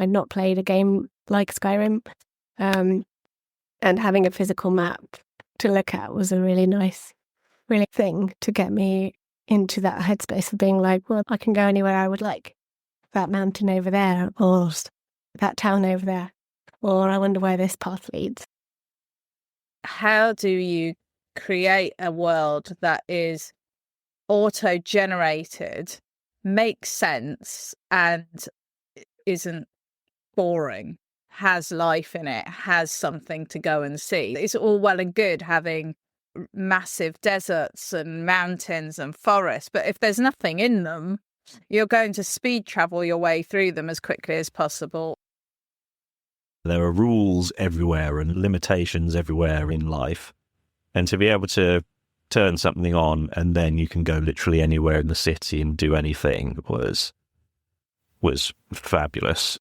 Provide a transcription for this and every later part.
I'd not played a game like Skyrim. And having a physical map to look at was a really nice, really thing to get me into that headspace of being like, well, I can go anywhere I would like. That mountain over there, or that town over there, or I wonder where this path leads. How do you create a world that is auto-generated, makes sense, and isn't boring, has life in it, has something to go and see? It's all well and good having massive deserts and mountains and forests, but if there's nothing in them, you're going to speed travel your way through them as quickly as possible. There are rules everywhere and limitations everywhere in life. And to be able to turn something on and then you can go literally anywhere in the city and do anything was fabulous.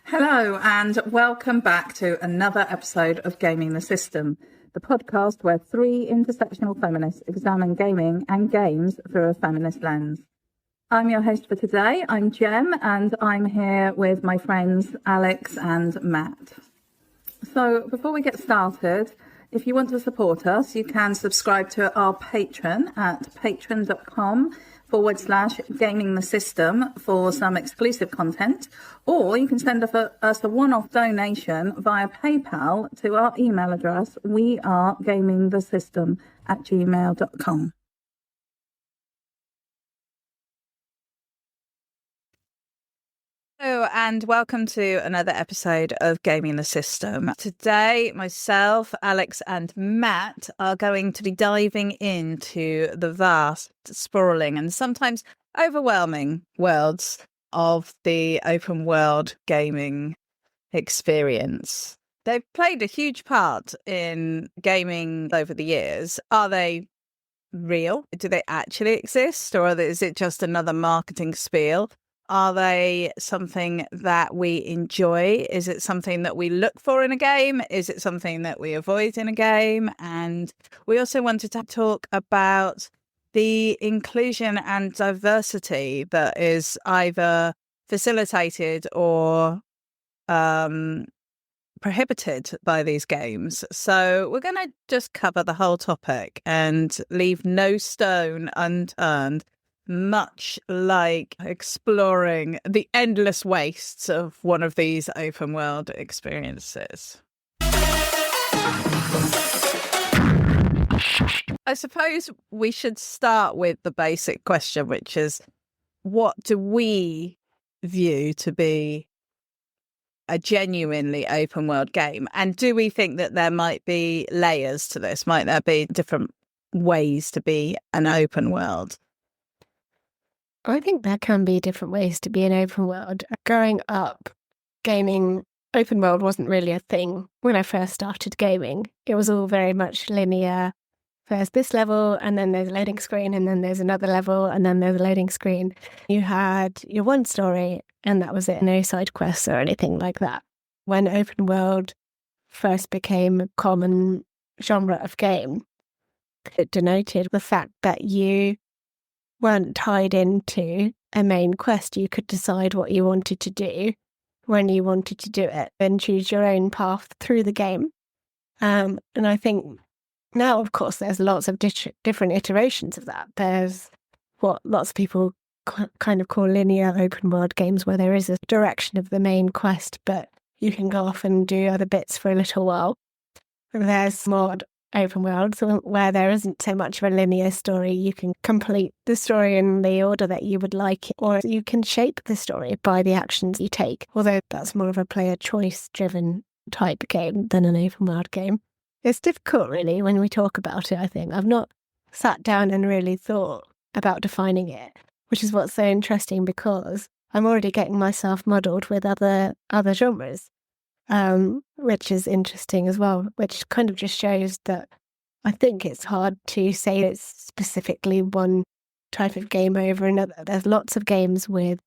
Hello and welcome back to another episode of Gaming the System, the podcast where three intersectional feminists examine gaming and games through a feminist lens. I'm your host for today, I'm Jem, and I'm here with my friends Alex and Matt. So before we get started, if you want to support us, you can subscribe to our Patreon at patreon.com/gaming the system for some exclusive content, or you can send us a one-off donation via PayPal to our email address, wearegamingthesystem@gmail.com. Hello and welcome to another episode of Gaming the System. Today, myself, Alex and Matt are going to be diving into the vast, sprawling and sometimes overwhelming worlds of the open world gaming experience. They've played a huge part in gaming over the years. Are they real? Do they actually exist? Or is it just another marketing spiel? Are they something that we enjoy? Is it something that we look for in a game? Is it something that we avoid in a game? And we also wanted to talk about the inclusion and diversity that is either facilitated or prohibited by these games. So we're going to just cover the whole topic and leave no stone unturned, much like exploring the endless wastes of one of these open world experiences. I suppose we should start with the basic question, which is, what do we view to be a genuinely open world game? And do we think that there might be layers to this? Might there be different ways to be an open world? I think there can be different ways to be an open world. Growing up, gaming open world wasn't really a thing when I first started gaming. It was all very much linear. There's this level, and then there's a loading screen, and then there's another level, and then there's a loading screen. You had your one story, and that was it. No side quests or anything like that. When open world first became a common genre of game, it denoted the fact that you weren't tied into a main quest. You could decide what you wanted to do when you wanted to do it and choose your own path through the game. And I think now, of course, there's lots of different iterations of that. There's what lots of people kind of call linear open world games, where there is a direction of the main quest, but you can go off and do other bits for a little while. And there's more open worlds where there isn't so much of a linear story. You can complete the story in the order that you would like it, or you can shape the story by the actions you take, although that's more of a player choice driven type game than an open world game. It's difficult really when we talk about it, I think. I've not sat down and really thought about defining it, which is what's so interesting, because I'm already getting myself muddled with other genres. Which is interesting as well, which kind of just shows that I think it's hard to say it's specifically one type of game over another. There's lots of games with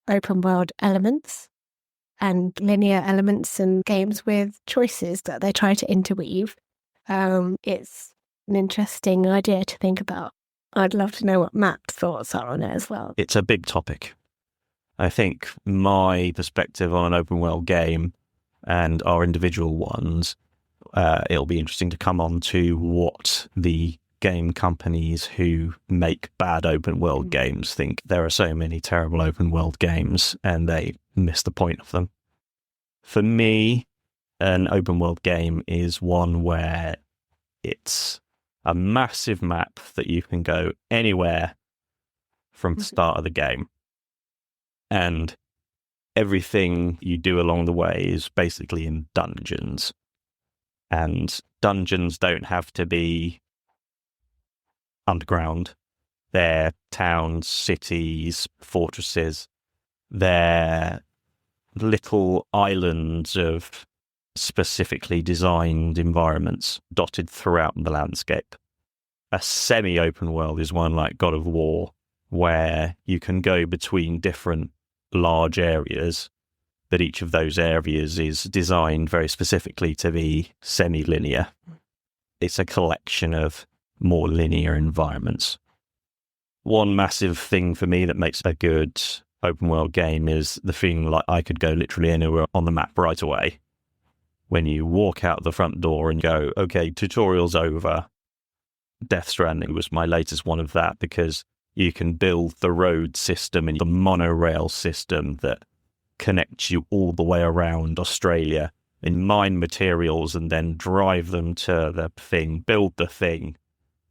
open world elements, and linear elements and games with choices that they try to interweave. It's an interesting idea to think about. I'd love to know what Matt's thoughts are on it as well. It's a big topic. I think my perspective on an open world game and our individual ones, it'll be interesting to come on to what the game companies who make bad open world games think. There are so many terrible open world games and they miss the point of them. For me, an open world game is one where it's a massive map that you can go anywhere from the start of the game. And everything you do along the way is basically in dungeons. And dungeons don't have to be underground. They're towns, cities, fortresses. They're little islands of specifically designed environments dotted throughout the landscape. A semi-open world is one like God of War, where you can go between different large areas, but each of those areas is designed very specifically to be semi-linear. It's a collection of more linear environments. One massive thing for me that makes a good open world game is the feeling like I could go literally anywhere on the map right away. When you walk out the front door and go, okay, tutorial's over. Death Stranding was my latest one of that, because you can build the road system and the monorail system that connects you all the way around Australia and mine materials and then drive them to the thing, build the thing.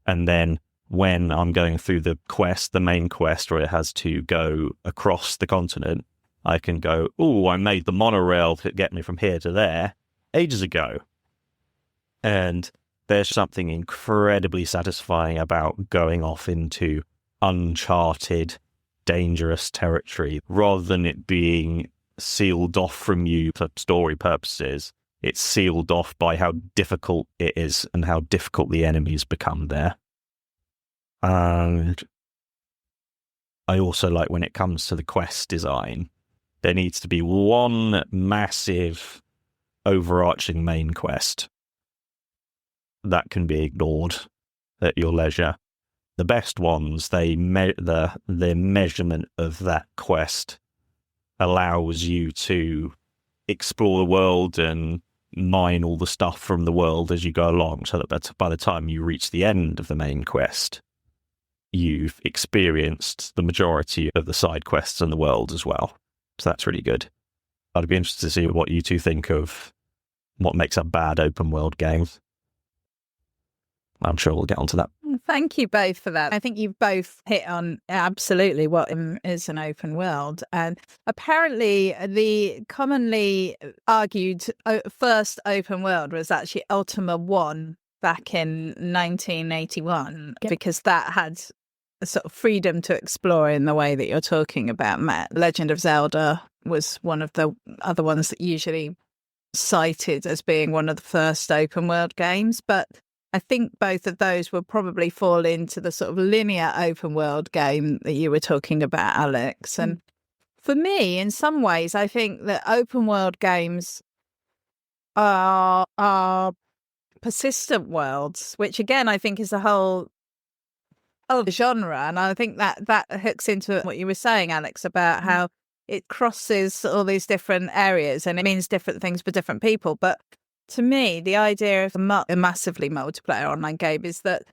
And then when I'm going through the quest, the main quest, where it has to go across the continent, I can go, oh, I made the monorail to get me from here to there ages ago. And there's something incredibly satisfying about going off into uncharted, dangerous territory, rather than it being sealed off from you for story purposes. It's sealed off by how difficult it is and how difficult the enemies become there. And I also like when it comes to the quest design, there needs to be one massive overarching main quest that can be ignored at your leisure. The best ones, the measurement of that quest allows you to explore the world and mine all the stuff from the world as you go along, so that by the time you reach the end of the main quest, you've experienced the majority of the side quests in the world as well. So that's really good. I'd be interested to see what you two think of what makes a bad open world game. I'm sure we'll get onto that. Thank you both for that. I think you've both hit on absolutely what is an open world. And apparently the commonly argued first open world was actually Ultima 1 back in 1981, because that had a sort of freedom to explore in the way that you're talking about, Matt. Legend of Zelda was one of the other ones that usually cited as being one of the first open world games, but I think both of those will probably fall into the sort of linear open world game that you were talking about, Alex. And for me, in some ways, I think that open world games are persistent worlds, which again, I think is a whole other genre. And I think that hooks into what you were saying, Alex, about how it crosses all these different areas and it means different things for different people. But to me, the idea of a massively multiplayer online game is that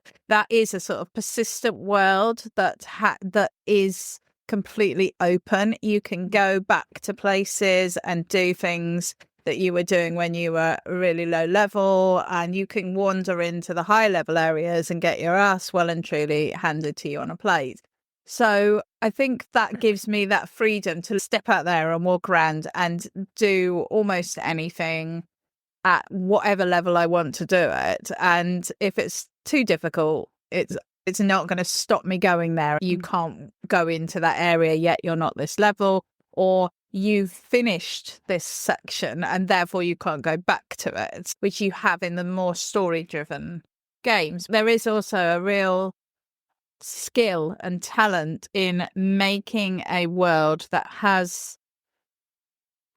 is a sort of persistent world that is completely open. You can go back to places and do things that you were doing when you were really low level, and you can wander into the high level areas and get your ass well and truly handed to you on a plate. So I think that gives me that freedom to step out there and walk around and do almost anything at whatever level I want to do it. And if it's too difficult, it's not going to stop me going there. You can't go into that area yet, you're not this level, or you've finished this section and therefore you can't go back to it, which you have in the more story-driven games. There is also a real skill and talent in making a world that has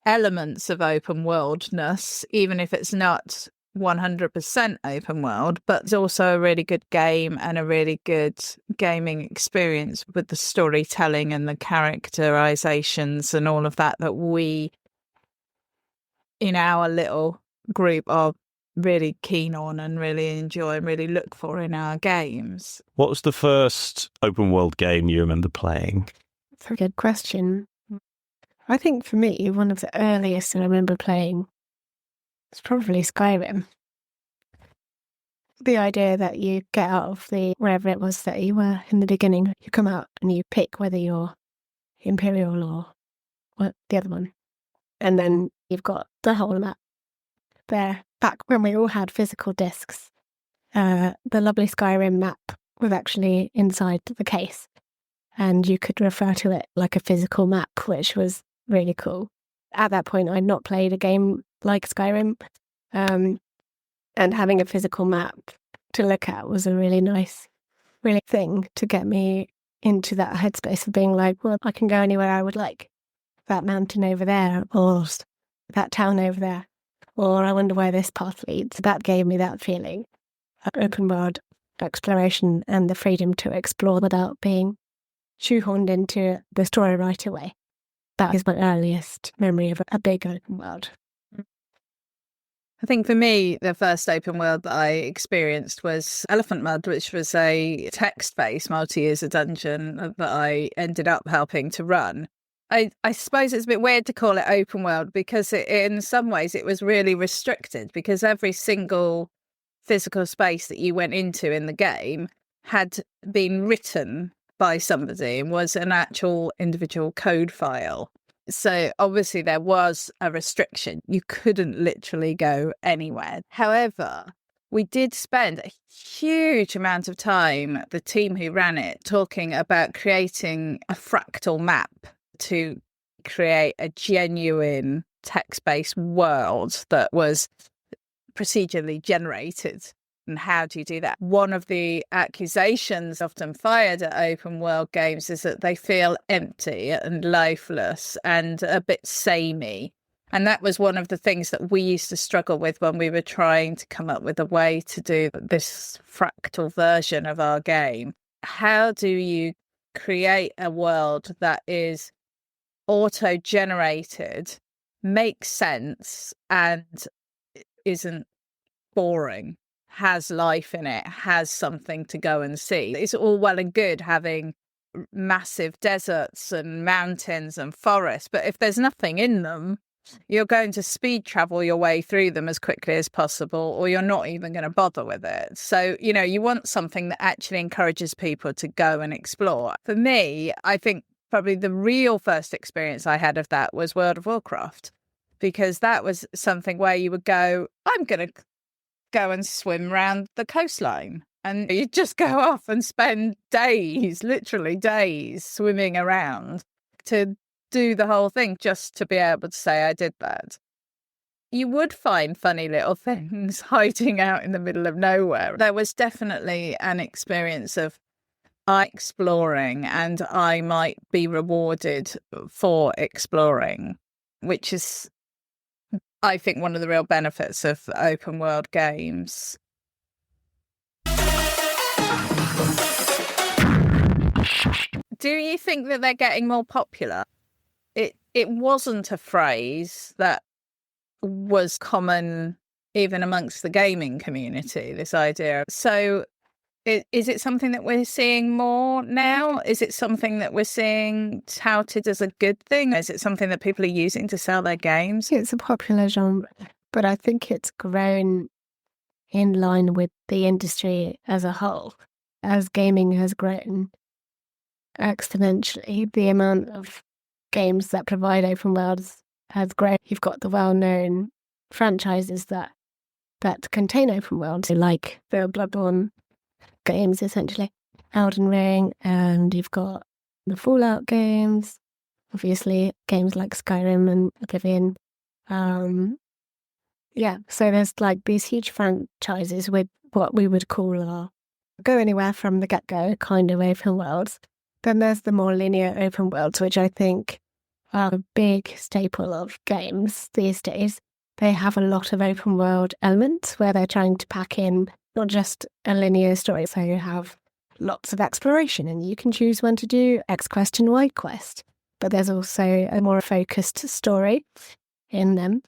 elements of open worldness, even if it's not 100% open world, but it's also a really good game and a really good gaming experience with the storytelling and the characterizations and all of that we, in our little group, are really keen on and really enjoy and really look for in our games. What was the first open world game you remember playing? That's a good question. I think for me, one of the earliest I remember playing was probably Skyrim. The idea that you get out of wherever it was that you were in the beginning, you come out and you pick whether you're Imperial or the other one. And then you've got the whole map there. Back when we all had physical discs, the lovely Skyrim map was actually inside the case. And you could refer to it like a physical map, which was really cool. At that point, I'd not played a game like Skyrim. And having a physical map to look at was a really nice, really thing to get me into that headspace of being like, well, I can go anywhere I would like. That mountain over there, or that town over there, or I wonder where this path leads. That gave me that feeling. Open world exploration and the freedom to explore without being shoehorned into the story right away. That is my earliest memory of a big open world. I think for me, the first open world that I experienced was Elephant Mud, which was a text-based multi-user dungeon that I ended up helping to run. I suppose it's a bit weird to call it open world because in some ways it was really restricted, because every single physical space that you went into in the game had been written by somebody and was an actual individual code file. So obviously there was a restriction. You couldn't literally go anywhere. However, we did spend a huge amount of time, the team who ran it, talking about creating a fractal map to create a genuine text-based world that was procedurally generated. And how do you do that? One of the accusations often fired at open world games is that they feel empty and lifeless and a bit samey. And that was one of the things that we used to struggle with when we were trying to come up with a way to do this fractal version of our game. How do you create a world that is auto-generated, makes sense, and isn't boring? Has life in it, has something to go and see. It's all well and good having massive deserts and mountains and forests, but if there's nothing in them, you're going to speed travel your way through them as quickly as possible, or you're not even going to bother with it. So, you want something that actually encourages people to go and explore. For me, I think probably the real first experience I had of that was World of Warcraft, because that was something where you would go, I'm going to go and swim around the coastline, and you just go off and spend days, literally days, swimming around to do the whole thing just to be able to say I did that. You would find funny little things hiding out in the middle of nowhere. There was definitely an experience of exploring, and I might be rewarded for exploring, which is, I think, one of the real benefits of open world games. Do you think that they're getting more popular? It wasn't a phrase that was common even amongst the gaming community, this idea. So is it something that we're seeing more now? Is it something that we're seeing touted as a good thing? Is it something that people are using to sell their games? It's a popular genre, but I think it's grown in line with the industry as a whole. As gaming has grown exponentially, the amount of games that provide open worlds has grown. You've got the well-known franchises that contain open worlds, like the Bloodborne games, essentially, Elden Ring, and you've got the Fallout games, obviously games like Skyrim and Oblivion. So there's like these huge franchises with what we would call our go anywhere from the get-go kind of open worlds. Then there's the more linear open worlds, which I think are a big staple of games these days. They have a lot of open world elements where they're trying to pack in not just a linear story, so you have lots of exploration and you can choose when to do X quest and Y quest. But there's also a more focused story in them.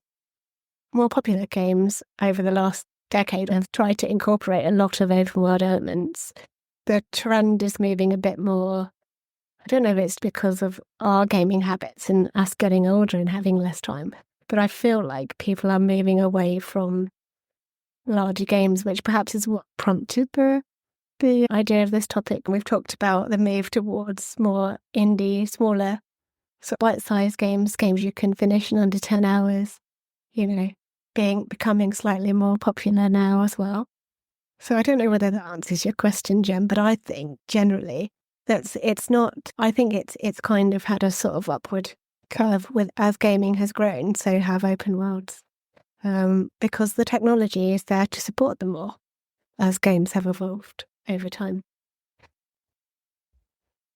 More popular games over the last decade have tried to incorporate a lot of open world elements. The trend is moving a bit more. I don't know if it's because of our gaming habits and us getting older and having less time, but I feel like people are moving away from larger games, which perhaps is what prompted the idea of this topic. We've talked about the move towards more indie, smaller, so bite-sized games you can finish in under 10 hours, becoming slightly more popular now as well. So I don't know whether that answers your question, Jem, but I think generally it's kind of had a sort of upward curve as gaming has grown, so have open worlds. Because the technology is there to support them more as games have evolved over time.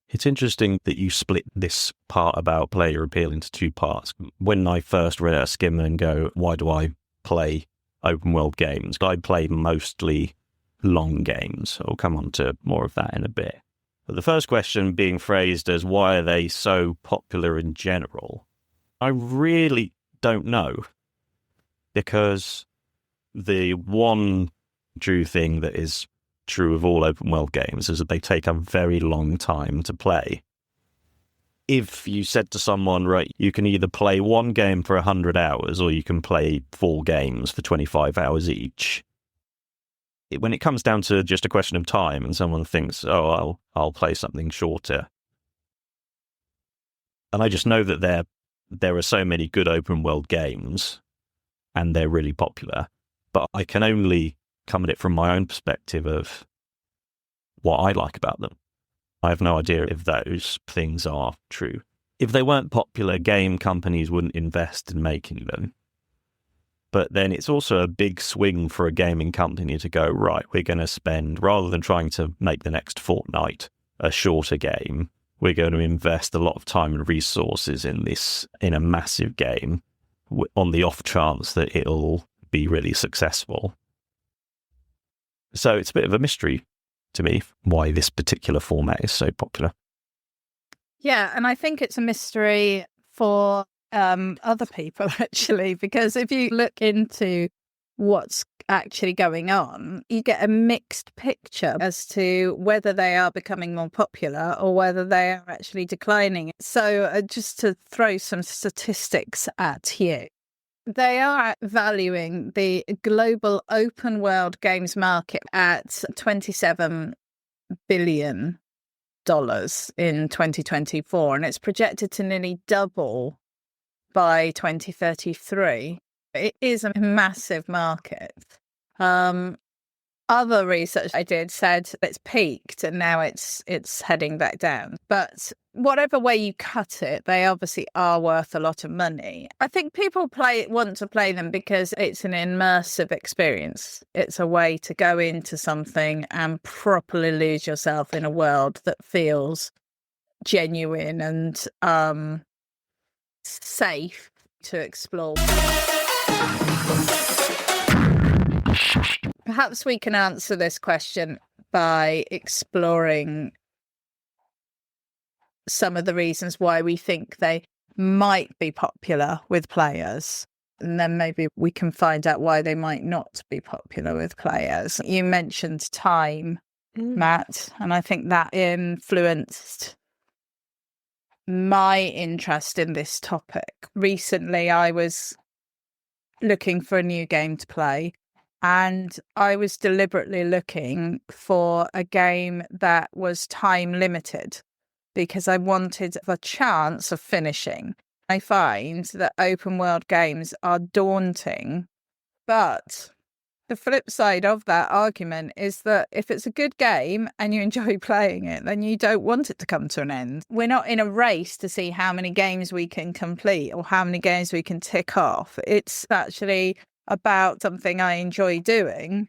It's interesting that you split this part about player appeal into two parts. When I first read a skim and go, why do I play open world games? I play mostly long games. I'll come on to more of that in a bit. But the first question being phrased as why are they so popular in general? I really don't know. Because the one true thing that is true of all open world games is that they take a very long time to play. If you said to someone, right, you can either play one game for 100 hours or you can play 4 games for 25 hours each, when it comes down to just a question of time and someone thinks, oh, I'll play something shorter. And I just know that there are so many good open world games and they're really popular, but I can only come at it from my own perspective of what I like about them. I have no idea if those things are true. If they weren't popular, game companies wouldn't invest in making them. But then it's also a big swing for a gaming company to go, right, we're going to spend, rather than trying to make the next fortnight a shorter game, we're going to invest a lot of time and resources in a massive game on the off chance that it'll be really successful. So it's a bit of a mystery to me why this particular format is so popular. Yeah, and I think it's a mystery for other people, actually, because if you look into what's actually going on, you get a mixed picture as to whether they are becoming more popular or whether they are actually declining. So just to throw some statistics at you, they are valuing the global open world games market at $27 billion in 2024, and it's projected to nearly double by 2033. It is a massive market. Other research I did said it's peaked and now it's heading back down. But whatever way you cut it, they obviously are worth a lot of money. I think people want to play them because it's an immersive experience. It's a way to go into something and properly lose yourself in a world that feels genuine and safe to explore. Perhaps we can answer this question by exploring some of the reasons why we think they might be popular with players. And then maybe we can find out why they might not be popular with players. You mentioned time, Matt, and I think that influenced my interest in this topic. Recently, I was looking for a new game to play, and I was deliberately looking for a game that was time limited because I wanted a chance of finishing. I find that open world games are daunting, but the flip side of that argument is that if it's a good game and you enjoy playing it, then you don't want it to come to an end. We're not in a race to see how many games we can complete or how many games we can tick off. It's actually about something I enjoy doing.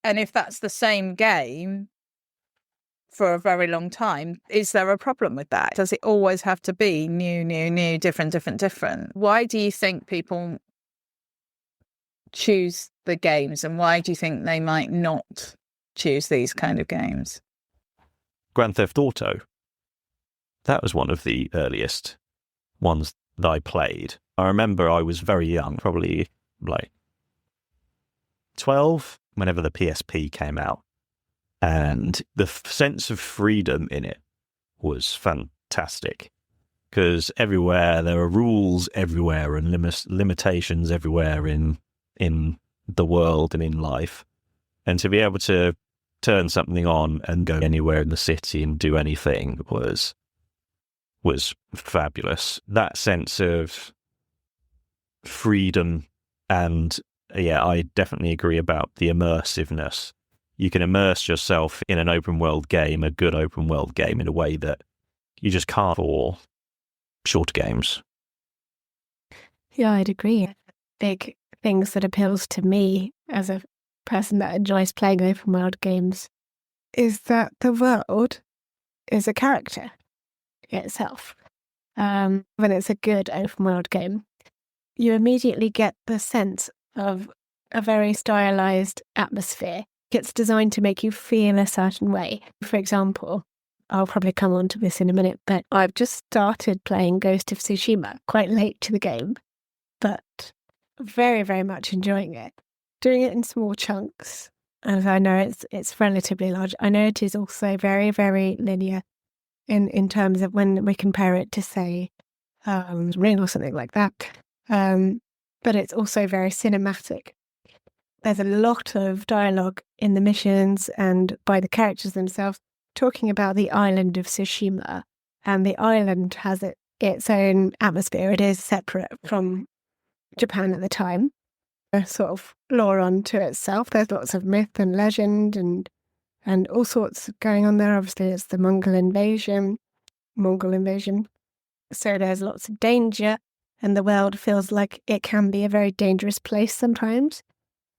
And if that's the same game for a very long time. Is there a problem with that? Does it always have to be new, different? Why do you think people choose the games, and why do you think they might not choose these kind of games? Grand Theft Auto. That was one of the earliest ones that I played. I remember I was very young, probably like 12, whenever the PSP came out. And the sense of freedom in it was fantastic. Because everywhere, there are rules everywhere and limitations everywhere in the world and in life. And to be able to turn something on and go anywhere in the city and do anything was fabulous. That sense of freedom, and yeah, I definitely agree about the immersiveness. You can immerse yourself in an open world game, a good open world game, in a way that you just can't for shorter games. Yeah, I'd agree. Big things that appeals to me as a person that enjoys playing open world games is that the world is a character itself. When it's a good open world game, you immediately get the sense of a very stylized atmosphere. It's designed to make you feel a certain way. For example, I'll probably come on to this in a minute, but I've just started playing Ghost of Tsushima, quite late to the game, but very, very much enjoying it. Doing it in small chunks, as I know it's relatively large. I know it is also very, very linear in terms of when we compare it to, say, Ring or something like that. But it's also very cinematic. There's a lot of dialogue in the missions and by the characters themselves talking about the island of Tsushima. And the island has its own atmosphere. It is separate from Japan at the time. A sort of lore unto itself. There's lots of myth and legend and all sorts going on there. Obviously, it's the Mongol invasion. So there's lots of danger, and the world feels like it can be a very dangerous place sometimes.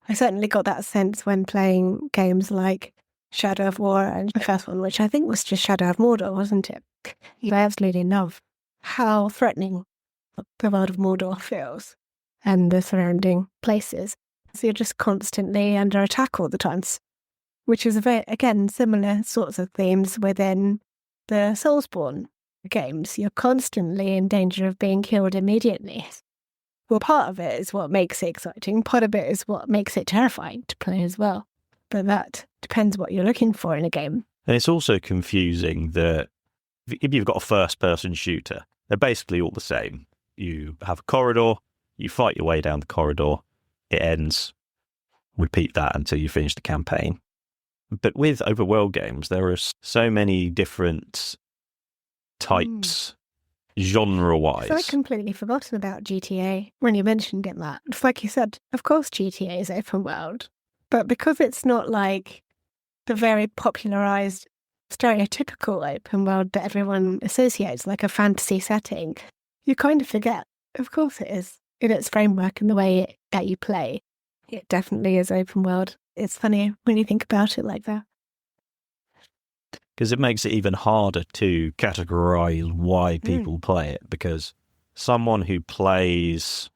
I certainly got that sense when playing games like Shadow of War and the first one, which I think was just Shadow of Mordor, wasn't it? I absolutely love how threatening the world of Mordor feels and the surrounding places. So you're just constantly under attack all the time, which is again, similar sorts of themes within the Soulsborne games. You're constantly in danger of being killed immediately. Well, part of it is what makes it exciting. Part of it is what makes it terrifying to play as well. But that depends what you're looking for in a game. And it's also confusing that if you've got a first-person shooter, they're basically all the same. You have a corridor, you fight your way down the corridor, it ends, repeat that until you finish the campaign. But with open world games, there are so many different types, genre-wise. So I'd completely forgotten about GTA when you mentioned it, Matt. It's like you said, of course GTA is open world, but because it's not like the very popularized, stereotypical open world that everyone associates, like a fantasy setting, you kind of forget. Of course it is. In its framework and the way that you play, it definitely is open world. It's funny when you think about it like that. Because it makes it even harder to categorize why people play it. Because someone who plays,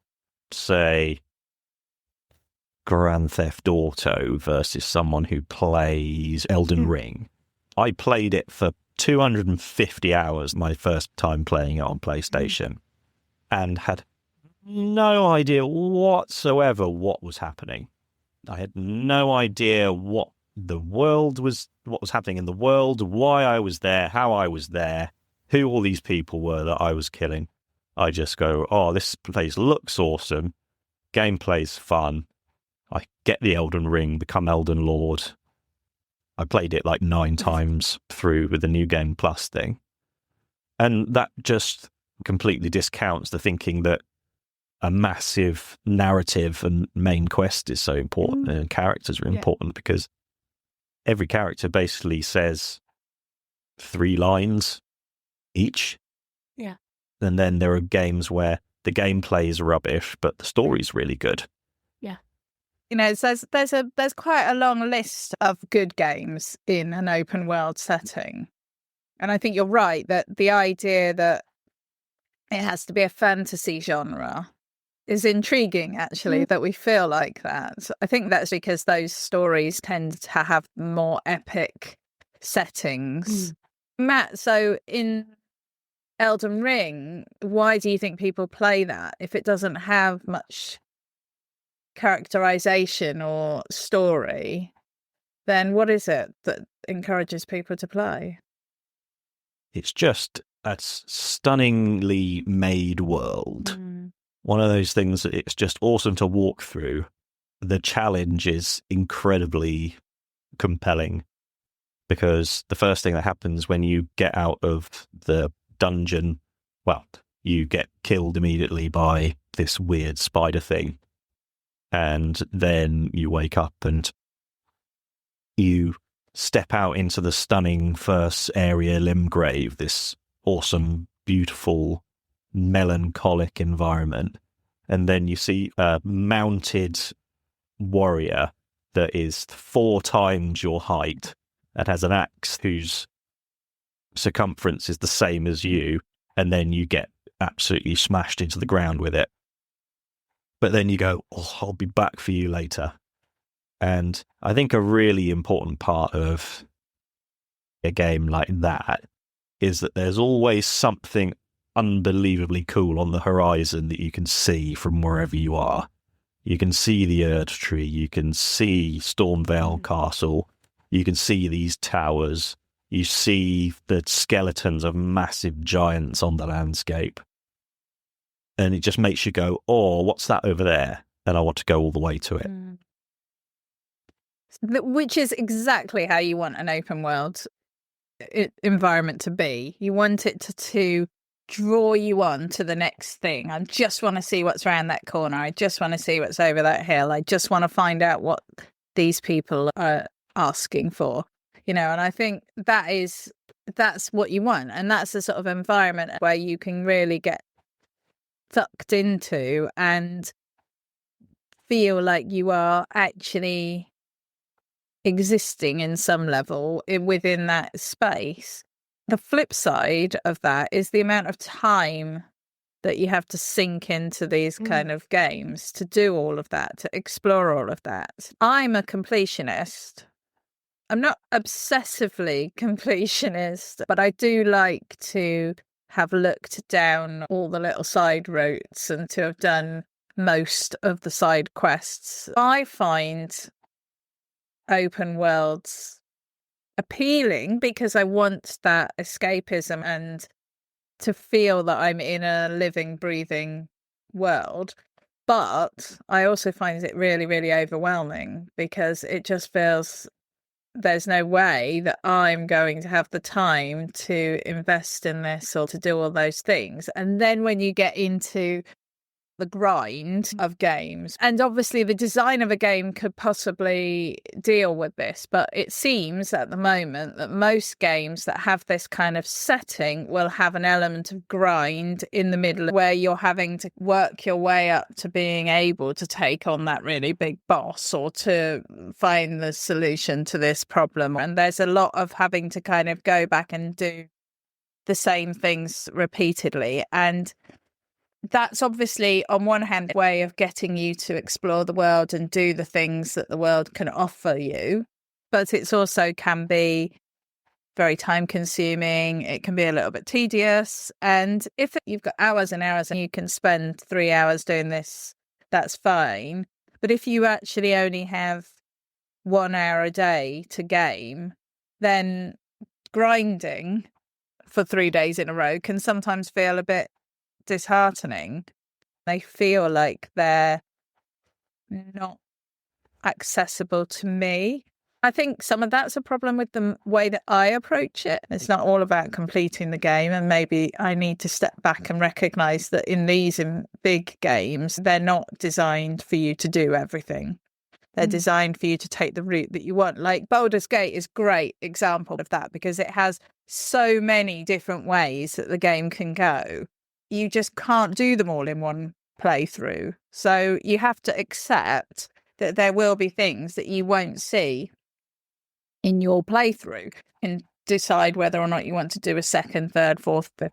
say, Grand Theft Auto versus someone who plays Elden Ring. I played it for 250 hours my first time playing it on PlayStation and had no idea whatsoever what was happening. I had no idea what was happening in the world, why I was there, how I was there, who all these people were that I was killing. I just go, oh, this place looks awesome. Gameplay's fun. I get the Elden Ring, become Elden Lord. I played it like 9 times through with the New Game Plus thing. And that just completely discounts the thinking that a massive narrative and main quest is so important and characters are important because every character basically says 3 lines each. Yeah. And then there are games where the gameplay is rubbish, but the story's really good. Yeah. So there's quite a long list of good games in an open world setting. And I think you're right that the idea that it has to be a fantasy genre is intriguing, actually, that we feel like that. I think that's because those stories tend to have more epic settings. Matt, so in Elden Ring, why do you think people play that if it doesn't have much characterization or story? Then what is it that encourages people to play? It's just a stunningly made world. One of those things that it's just awesome to walk through. The challenge is incredibly compelling because the first thing that happens when you get out of the dungeon, well, you get killed immediately by this weird spider thing. And then you wake up and you step out into the stunning first area Limgrave, this awesome, beautiful, melancholic environment. And then you see a mounted warrior that is 4 times your height and has an axe whose circumference is the same as you, and then you get absolutely smashed into the ground with it. But then you go, I'll be back for you later. And I think a really important part of a game like that is that there's always something unbelievably cool on the horizon that you can see from wherever you are. You can see the Erd Tree, you can see Stormvale Castle, you can see these towers, you see the skeletons of massive giants on the landscape. And it just makes you go, what's that over there? And I want to go all the way to it. Which is exactly how you want an open world environment to be. You want it to draw you on to the next thing. I just want to see what's around that corner. I just want to see what's over that hill. I just want to find out what these people are asking for. And I think that's what you want. And that's the sort of environment where you can really get sucked into and feel like you are actually existing in some level within that space. The flip side of that is the amount of time that you have to sink into these kind of games to do all of that, to explore all of that. I'm a completionist. I'm not obsessively completionist, but I do like to have looked down all the little side routes and to have done most of the side quests. I find open worlds appealing because I want that escapism and to feel that I'm in a living, breathing world. But I also find it really, really overwhelming because it just feels there's no way that I'm going to have the time to invest in this or to do all those things. And then when you get into the grind of games, and obviously the design of a game could possibly deal with this, but it seems at the moment that most games that have this kind of setting will have an element of grind in the middle where you're having to work your way up to being able to take on that really big boss or to find the solution to this problem. And there's a lot of having to kind of go back and do the same things repeatedly. And that's obviously, on one hand, a way of getting you to explore the world and do the things that the world can offer you. But it's also can be very time consuming. It can be a little bit tedious. And if you've got hours and hours and you can spend 3 hours doing this, that's fine. But if you actually only have 1 hour a day to game, then grinding for 3 days in a row can sometimes feel a bit disheartening. They feel like they're not accessible to me. I think some of that's a problem with the way that I approach it. It's not all about completing the game, and maybe I need to step back and recognize that in these big games, they're not designed for you to do everything. They're designed for you to take the route that you want. Like Baldur's Gate is a great example of that because it has so many different ways that the game can go. You just can't do them all in one playthrough. So you have to accept that there will be things that you won't see in your playthrough, and decide whether or not you want to do a second, third, fourth, fifth,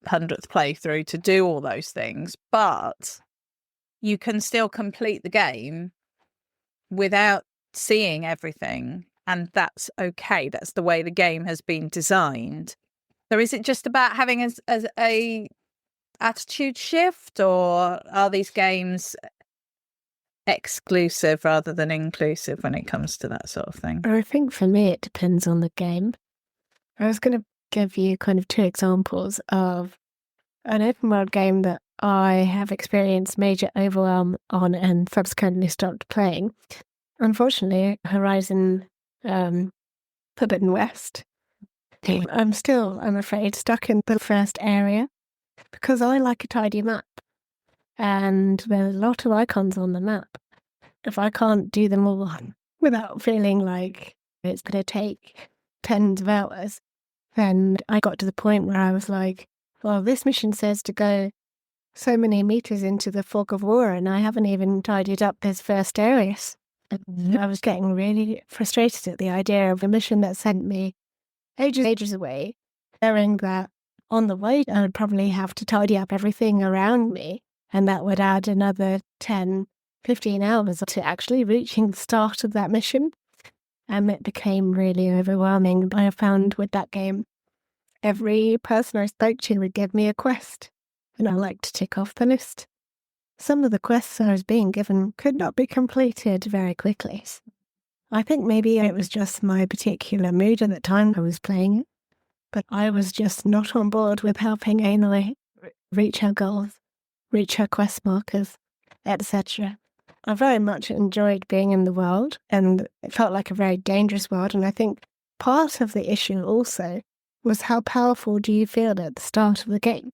100th playthrough to do all those things. But you can still complete the game without seeing everything, and that's okay. That's the way the game has been designed. So is it just about having a attitude shift, or are these games exclusive rather than inclusive when it comes to that sort of thing? I think for me it depends on the game. I was going to give you kind of two examples of an open world game that I have experienced major overwhelm on and subsequently stopped playing. Unfortunately, Horizon Forbidden West. I'm afraid, stuck in the first area because I like a tidy map. And there's a lot of icons on the map. If I can't do them all without feeling like it's going to take tens of hours, then I got to the point where I was like, well, this mission says to go so many meters into the fog of war and I haven't even tidied up this first areas. And I was getting really frustrated at the idea of a mission that sent me ages away, knowing that on the way I would probably have to tidy up everything around me, and that would add another 10, 15 hours to actually reaching the start of that mission. And it became really overwhelming. I found with that game, every person I spoke to would give me a quest, and I like to tick off the list. Some of the quests I was being given could not be completed very quickly. I think maybe it was just my particular mood at the time I was playing it, but I was just not on board with helping Ainley reach her goals, reach her quest markers, etc. I very much enjoyed being in the world, and it felt like a very dangerous world, and I think part of the issue also was how powerful do you feel at the start of the game.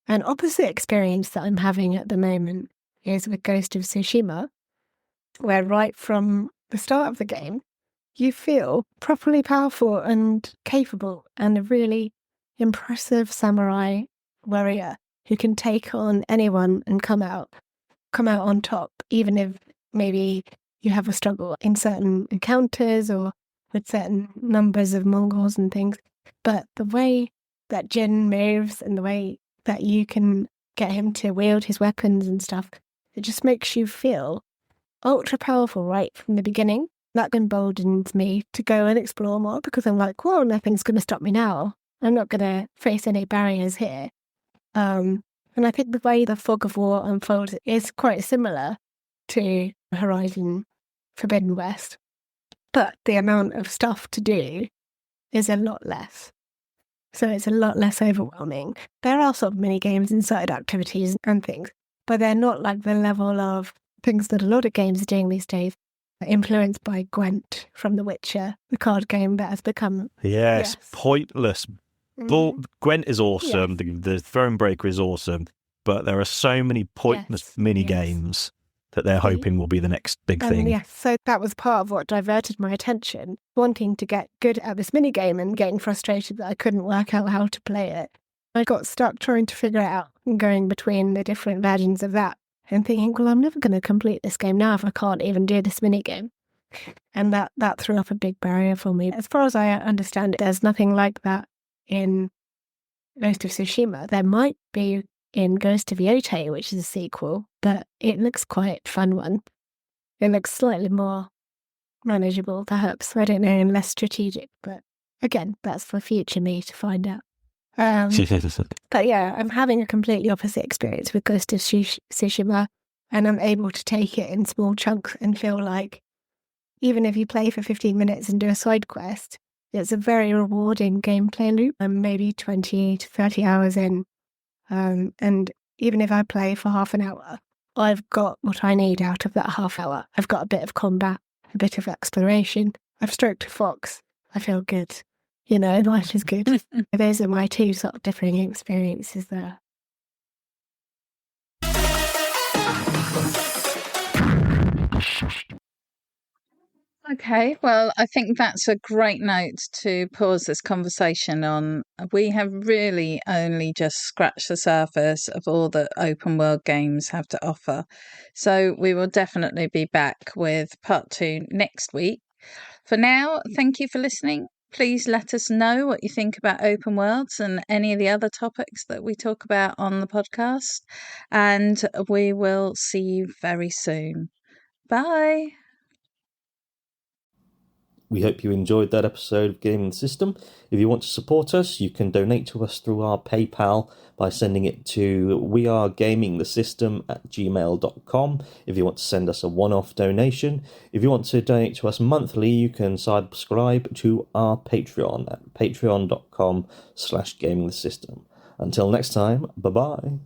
An opposite experience that I'm having at the moment is with Ghost of Tsushima, where right from the start of the game, you feel properly powerful and capable and a really impressive samurai warrior who can take on anyone and come out on top, even if maybe you have a struggle in certain encounters or with certain numbers of Mongols and things. But the way that Jin moves and the way that you can get him to wield his weapons and stuff, it just makes you feel ultra powerful right from the beginning. That emboldens me to go and explore more because I'm like, well, nothing's going to stop me now. I'm not going to face any barriers here. And I think the way the fog of war unfolds is quite similar to Horizon Forbidden West, but the amount of stuff to do is a lot less. So it's a lot less overwhelming. There are sort of mini games and side activities and things, but they're not like the level of things that a lot of games are doing these days, influenced by Gwent from The Witcher, the card game that has become... Yes. Pointless. Gwent is awesome. Yes. The Throne Breaker is awesome, but there are so many pointless mini games that they're hoping will be the next big thing. Yes, so that was part of what diverted my attention, wanting to get good at this mini game and getting frustrated that I couldn't work out how to play it. I got stuck trying to figure it out and going between the different versions of that and thinking, well, I'm never going to complete this game now if I can't even do this mini game. And that threw up a big barrier for me. As far as I understand it, there's nothing like that in Ghost of Tsushima. There might be in Ghost of Yotei, which is a sequel, but it looks quite a fun one. It looks slightly more manageable, perhaps. I don't know, and less strategic, but again, that's for future me to find out. But yeah, I'm having a completely opposite experience with Ghost of Tsushima, and I'm able to take it in small chunks and feel like even if you play for 15 minutes and do a side quest, it's a very rewarding gameplay loop. I'm maybe 20 to 30 hours in, and even if I play for half an hour, I've got what I need out of that half hour. I've got a bit of combat, a bit of exploration. I've stroked a fox. I feel good. You know, life is good. Those are my two sort of differing experiences there. Okay, well, I think that's a great note to pause this conversation on. We have really only just scratched the surface of all that open world games have to offer. So we will definitely be back with part 2 next week. For now, thank you for listening. Please let us know what you think about open worlds and any of the other topics that we talk about on the podcast. And we will see you very soon. Bye. We hope you enjoyed that episode of Gaming the System. If you want to support us, you can donate to us through our PayPal by sending it to wearegamingthesystem@gmail.com if you want to send us a one-off donation. If you want to donate to us monthly, you can subscribe to our Patreon at patreon.com/gamingthesystem. Until next time, bye-bye.